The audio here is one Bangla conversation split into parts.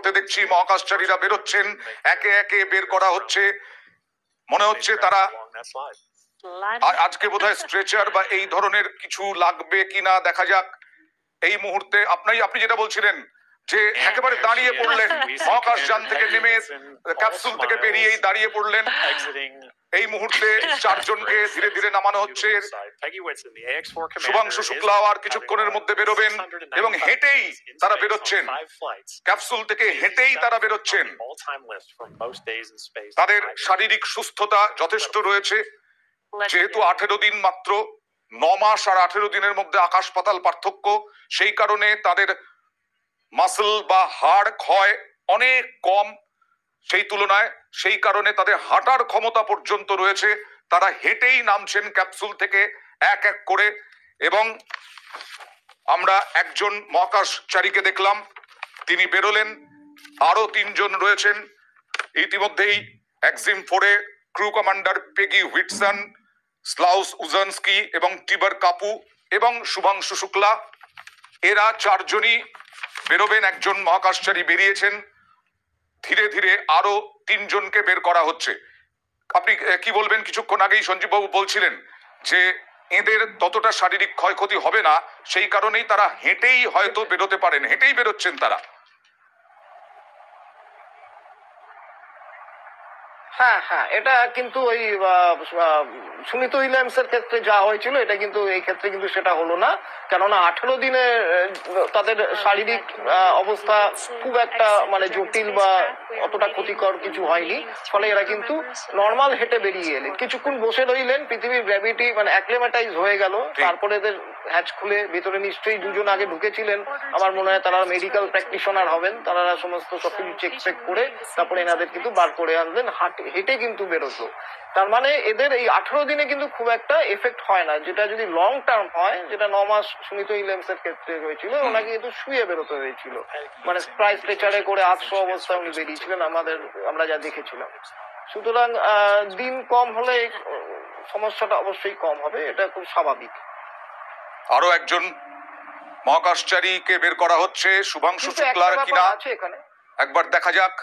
মুহূর্তে দেখছি মহাকাশচারীরা বেরোচ্ছেন, একে একে বের করা হচ্ছে। মনে হচ্ছে তারা আজকে বোধহয় স্ট্রেচার বা এই ধরনের কিছু লাগবে কিনা দেখা যাক। এই মুহূর্তে আপনি যেটা বলছিলেন যে একেবারে দাঁড়িয়ে পড়লেন, মহাকাশযান থেকে নেমে ক্যাপসুল থেকে বেরিয়েই দাঁড়িয়ে পড়লেন। এই মুহূর্তে চারজনকে ধীরে ধীরে নামানো হচ্ছে। শুভাংশু শুক্লা আর কিছুক্ষণের মধ্যে বেরোবেন এবং হেঁটেই তারা বেরোচ্ছেন, ক্যাপসুল থেকে হেঁটেই তারা বেরোচ্ছেন। তাদের শারীরিক সুস্থতা যথেষ্ট রয়েছে, যেহেতু 18 দিন মাত্র, 9 মাস আর 18 দিনের মধ্যে আকাশ পাতাল পার্থক্য, সেই কারণে তাদের মাসল বা হাড় ক্ষয় অনেক কম সেই তুলনায়, সেই কারণে তাদের হাঁটার ক্ষমতা পর্যন্ত রয়েছে। তারা হেঁটেই নামছেন ক্যাপসুল থেকে এক এক করে। এবং আমরা একজন মহাকাশচারীকে দেখলাম, তিনি বেরোলেন। আরো 3 জন রয়েছেন ইতিমধ্যেই। এক্সিম 4-এ crew commander Peggy Whitson, Slawosz Uznanski এবং টিবার কাপু এবং শুভাংশু শুক্লা, এরা 4 জনই বেরোবেন। একজন মহাকাশচারী বেরিয়েছেন, ধীরে ধীরে আরো 3 জনকে বের করা হচ্ছে। আপনি কি বলবেন? কিছুক্ষণ আগেই সঞ্জীব বাবু বলছিলেন যে এদের ততটা শারীরিক ক্ষয়ক্ষতি হবে না, সেই কারণেই তারা হেঁটেই হয়তো বেরোতে পারেন, হেঁটেই বেরোচ্ছেন তারা। হ্যাঁ হ্যাঁ, এটা কিন্তু ওই সুমিত উইলিয়ামসের ক্ষেত্রে যা হয়েছিল এটা কিন্তু এই ক্ষেত্রে কিন্তু সেটা হলো না। কেননা 18 দিনে তাদের শারীরিক অবস্থা খুব একটা মানে জটিল বা অতটা ক্ষতিকর কিছু হয়নি, ফলে এরা কিন্তু নর্মাল হেঁটে বেরিয়ে এলেন। কিছুক্ষণ বসে রইলেন, পৃথিবীর গ্র্যাভিটি মানে অ্যাক্লেমাটাইজ হয়ে গেল। তারপরে এদের হ্যাচ খুলে ভিতরে নিশ্চয়ই 2 জন আগে ঢুকেছিলেন, আমার মনে হয় তারা মেডিকেল প্র্যাকটিশনার হবেন, তারা সমস্ত সবকিছু চেক করে তারপরে এনাদের কিন্তু বার করে আনলেন, হেঁটে কিন্তু বেরোতো। তার মানে এদের এই 18 দিনে কিন্তু খুব একটা এফেক্ট হয় না। যেটা যদি লং টার্ম হয়, যেটা 9 মাস সুমিত উইলিয়ামসের ক্ষেত্রে হয়েছিল, ওনাকে কিন্তু শুয়ে বেরোতে হয়েছিল, মানে প্রায় স্ট্রেচারে করে 800 অবস্থায় উনি বেরিয়েছিলেন আমরা যা দেখেছিলাম। সুতরাং দিন কম হলে সমস্যাটা অবশ্যই কম হবে, এটা খুব স্বাভাবিক। আরো একজন মহাকাশচারীকে বের করা হচ্ছে, শুভাংশু শুক্লার কিনা একবার দেখা যাক।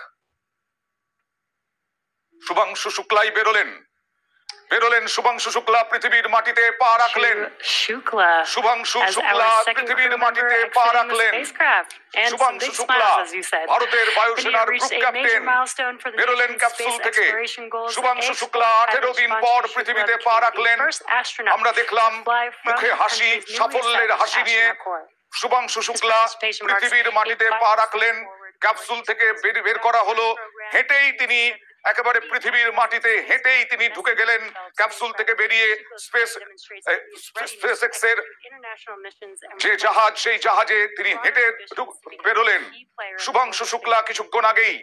শুভাংশু শুক্লাই বেরোলেন। শুভাংশু শুক্লা পৃথিবীর মাটিতে পা রাখলেন। শুভাংশু শুক্লা পৃথিবীর মাটিতে পা রাখলেন। শুভাংশু শুক্লা ভারতের বায়ুসেনার গ্রুপ ক্যাপ্টেন, বেরোলেন ক্যাপসুল থেকে। শুভাংশু শুক্লা 18 দিন পর পৃথিবীতে পা রাখলেন। আমরা দেখলাম মুখে হাসি, সাফল্যের হাসি নিয়ে শুভাংশু শুক্লা পৃথিবীর মাটিতে পা রাখলেন। ক্যাপসুল থেকে বের করা হলো, হেঁটেই তিনি একেবারে পৃথিবীর মাটিতে হেঁটেই তিনি ঢুকে গেলেন ক্যাপসুল থেকে বেরিয়ে। স্পেসএক্স এর যে জাহাজ, সেই জাহাজে তিনি হেঁটে বেরোলেন। শুভাংশু শুক্লা কিছুক্ষণ আগেই,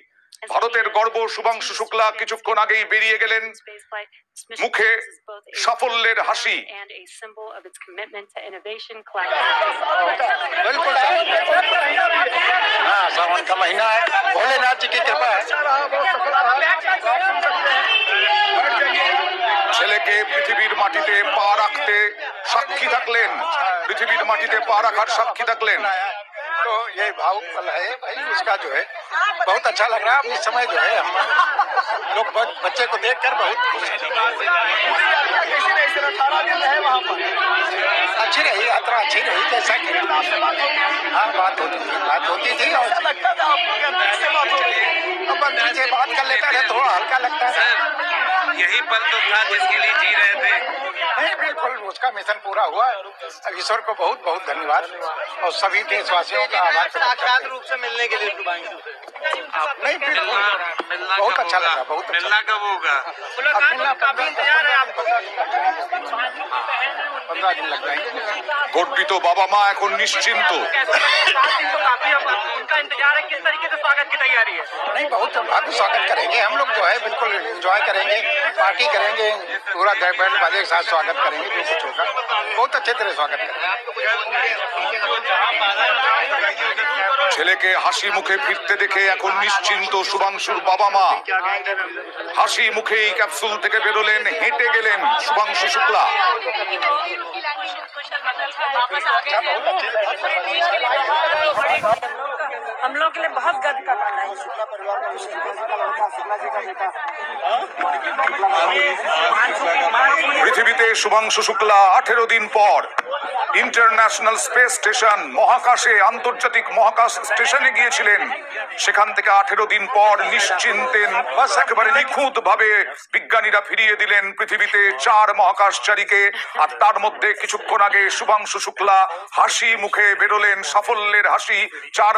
ভারতের গর্ব শুভাংশু শুক্লা কিছুক্ষণ আগেই বেরিয়ে গেলেন, মুখে সাফল্যের হাসি। सावन का महीना है, भोलेनाथ जी की कृपा है। ছেলেকে পৃথিবীর মাটিতে পা রাখতে সাক্ষী থাকলেন, পৃথিবীর মাটিতে পা রাখার সাক্ষী থাকলেন। तो ये भावुक पल है भाई, उसका जो है बहुत अच्छा लग रहा है। इस समय जो है हम लोग बच्चे को देखकर बहुत अच्छी रही यात्रा, अच्छी रही। जैसा कि हाँ बात होती थी और मंत्री से बात कर लेता है, थोड़ा हल्का लगता है। यही पल तो था जिसके लिए जी रहे थे। नहीं, बिल्कुल उसका मिशन पूरा हुआ। ईश्वर को बहुत बहुत धन्यवाद और सभी देशवासियों का आभार। साक्षात रूप से मिलने के लिए नहीं, बिल्कुल बहुत अच्छा लगा। बहुत मिलना कब होगा? काफी इंतजार है आपको। 15 दिन लग जाएंगे। গর্বিত বাবা মা এখন নিশ্চিন্ত। उनका इंतजार है, किस तरीके से स्वागत की तैयारी है? नहीं, बहुत भव्य स्वागत करेंगे हम लोग, जो है बिल्कुल एंजॉय करेंगे, पार्टी करेंगे, पूरा बैंड बाजे के साथ स्वागत करेंगे। जो कुछ होगा बहुत अच्छे तरह स्वागत करेंगे। ছেলেকে হাসি মুখে ফিরতে দেখে এখন নিশ্চিন্ত শুভাংশুর বাবা মা। হাসি মুখেই ক্যাপসুল থেকে বেরোলেন, হেঁটে গেলেন শুভাংশু শুক্লা। हम लोग के लिए बहुत गर्व का पल है। পৃথিবীতে শুভাংশু শুক্লা 18 দিন পর ইন্টারন্যাশনাল স্পেস স্টেশন মহাকাশে আন্তর্জাতিক মহাকাশ স্টেশনে গিয়েছিলেন। সেখান থেকে 18 দিন পর নিশ্চিন্তে একেবারে নিখুঁত ভাবে বিজ্ঞানীরা ফিরিয়ে দিলেন পৃথিবীতে 4 মহাকাশচারীকে। আর তার মধ্যে কিছুক্ষণ আগে শুভাংশু শুক্লা হাসি মুখে বেরোলেন, সাফল্যের হাসি। 4